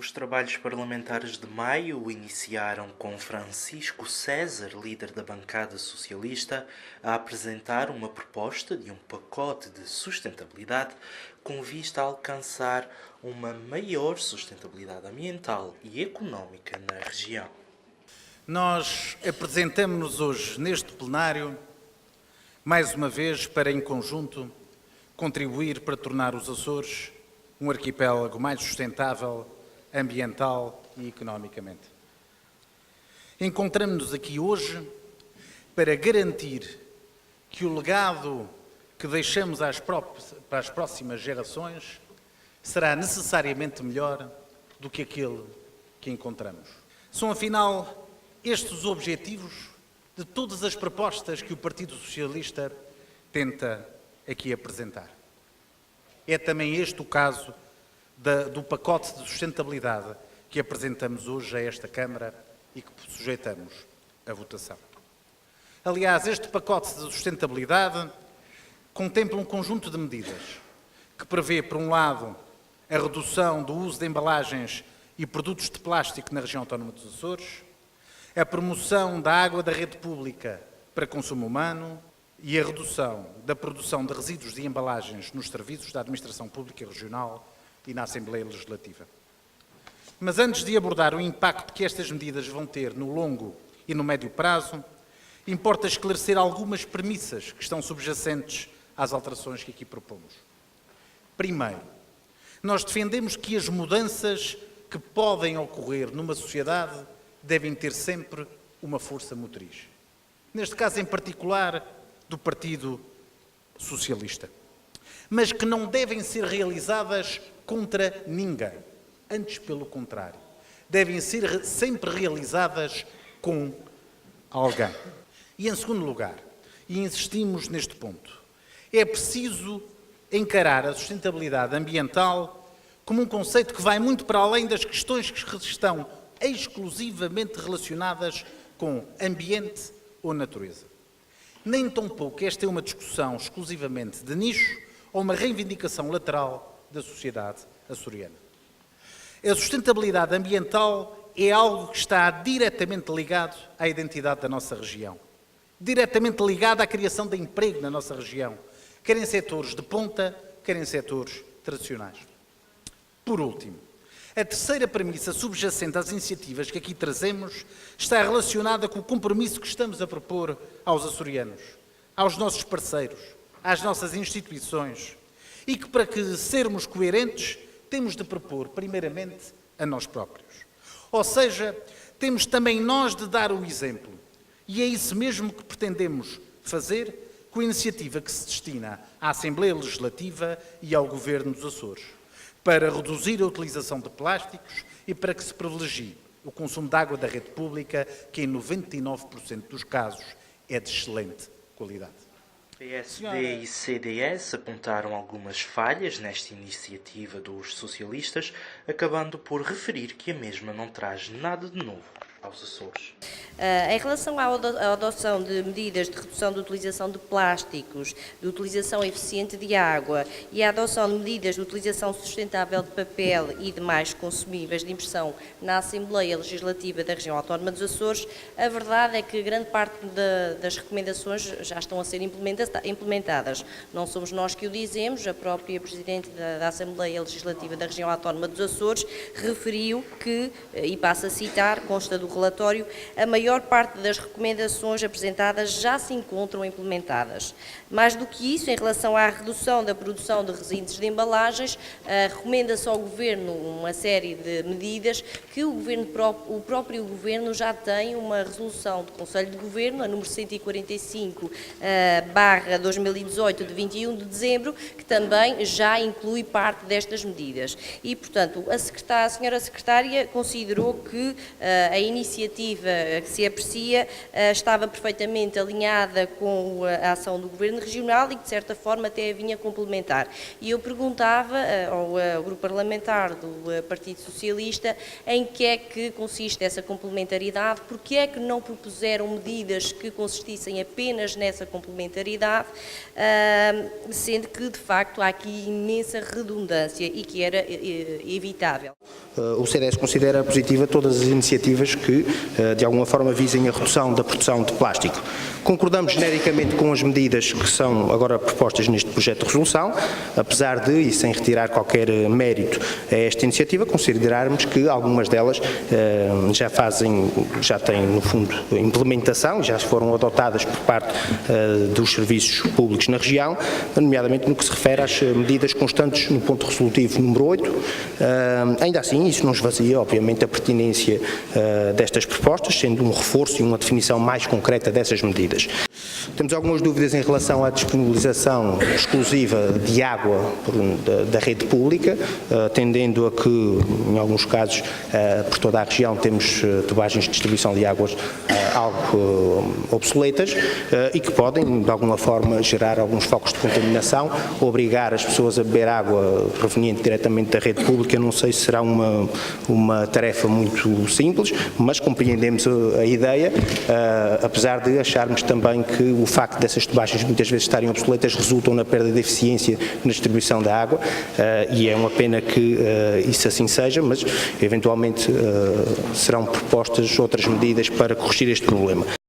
Os trabalhos parlamentares de maio iniciaram com Francisco César, líder da bancada socialista, a apresentar uma proposta de um pacote de sustentabilidade com vista a alcançar uma maior sustentabilidade ambiental e económica na região. Nós apresentamos-nos hoje neste plenário, mais uma vez, para em conjunto contribuir para tornar os Açores um arquipélago mais sustentável, ambiental e economicamente. Encontramos-nos aqui hoje para garantir que o legado que deixamos para as próximas gerações será necessariamente melhor do que aquele que encontramos. São, afinal, estes os objetivos de todas as propostas que o Partido Socialista tenta aqui apresentar. É também este o caso do pacote de sustentabilidade que apresentamos hoje a esta Câmara e que sujeitamos à votação. Aliás, este pacote de sustentabilidade contempla um conjunto de medidas que prevê, por um lado, a redução do uso de embalagens e produtos de plástico na região autónoma dos Açores, a promoção da água da rede pública para consumo humano e a redução da produção de resíduos de embalagens nos serviços da Administração Pública Regional e na Assembleia Legislativa. Mas antes de abordar o impacto que estas medidas vão ter no longo e no médio prazo, importa esclarecer algumas premissas que estão subjacentes às alterações que aqui propomos. Primeiro, nós defendemos que as mudanças que podem ocorrer numa sociedade devem ter sempre uma força motriz. Neste caso em particular, do Partido Socialista. Mas que não devem ser realizadas contra ninguém. Antes, pelo contrário. Devem ser sempre realizadas com alguém. E, em segundo lugar, e insistimos neste ponto, é preciso encarar a sustentabilidade ambiental como um conceito que vai muito para além das questões que estão exclusivamente relacionadas com ambiente ou natureza. Nem tampouco esta é uma discussão exclusivamente de nicho ou uma reivindicação lateral da sociedade açoriana. A sustentabilidade ambiental é algo que está diretamente ligado à identidade da nossa região, diretamente ligado à criação de emprego na nossa região, quer em setores de ponta, quer em setores tradicionais. Por último, a terceira premissa subjacente às iniciativas que aqui trazemos está relacionada com o compromisso que estamos a propor aos açorianos, aos nossos parceiros, às nossas instituições e que, para que sermos coerentes, temos de propor, primeiramente, a nós próprios. Ou seja, temos também nós de dar o exemplo. E é isso mesmo que pretendemos fazer com a iniciativa que se destina à Assembleia Legislativa e ao Governo dos Açores, para reduzir a utilização de plásticos e para que se privilegie o consumo de água da rede pública, que em 99% dos casos é de excelente qualidade. PSD e CDS apontaram algumas falhas nesta iniciativa dos socialistas, acabando por referir que a mesma não traz nada de novo aos Açores. Em relação à adoção de medidas de redução da utilização de plásticos, de utilização eficiente de água e a adoção de medidas de utilização sustentável de papel e demais consumíveis de impressão na Assembleia Legislativa da Região Autónoma dos Açores, a verdade é que grande parte das recomendações já estão a ser implementadas. Não somos nós que o dizemos, a própria Presidente da Assembleia Legislativa da Região Autónoma dos Açores referiu que, e passo a citar, consta do relatório, a maior parte das recomendações apresentadas já se encontram implementadas. Mais do que isso, em relação à redução da produção de resíduos de embalagens, recomenda-se ao Governo uma série de medidas que o próprio Governo já tem uma resolução do Conselho de Governo, a número 145/2018, de 21 de dezembro, que também já inclui parte destas medidas. E, portanto, a Senhora Secretária considerou que a iniciativa que que se aprecia estava perfeitamente alinhada com a ação do Governo Regional e que, de certa forma, até a vinha complementar. E eu perguntava ao Grupo Parlamentar do Partido Socialista em que é que consiste essa complementaridade, porque é que não propuseram medidas que consistissem apenas nessa complementaridade, sendo que, de facto, há aqui imensa redundância e que era evitável. O CDS considera positiva todas as iniciativas que, de alguma forma, visem a redução da produção de plástico. Concordamos genericamente com as medidas que são agora propostas neste projeto de resolução, apesar de, e sem retirar qualquer mérito a esta iniciativa, considerarmos que algumas delas já têm, no fundo, implementação, já foram adotadas por parte dos serviços públicos na região, nomeadamente no que se refere às medidas constantes no ponto resolutivo número 8. Ainda assim, isso não esvazia, obviamente, a pertinência destas propostas, sendo um reforço e uma definição mais concreta dessas medidas. Temos algumas dúvidas em relação à disponibilização exclusiva de água da rede pública, tendendo a que, em alguns casos, por toda a região, temos tubagens de distribuição de águas algo obsoletas e que podem, de alguma forma, gerar alguns focos de contaminação, obrigar as pessoas a beber água proveniente diretamente da rede pública. Não sei se será uma tarefa muito simples, mas compreendemos a ideia, apesar de acharmos também que o facto dessas tubagens muitas vezes estarem obsoletas resultam na perda de eficiência na distribuição da água, e é uma pena que isso assim seja, mas eventualmente serão propostas outras medidas para corrigir este problema.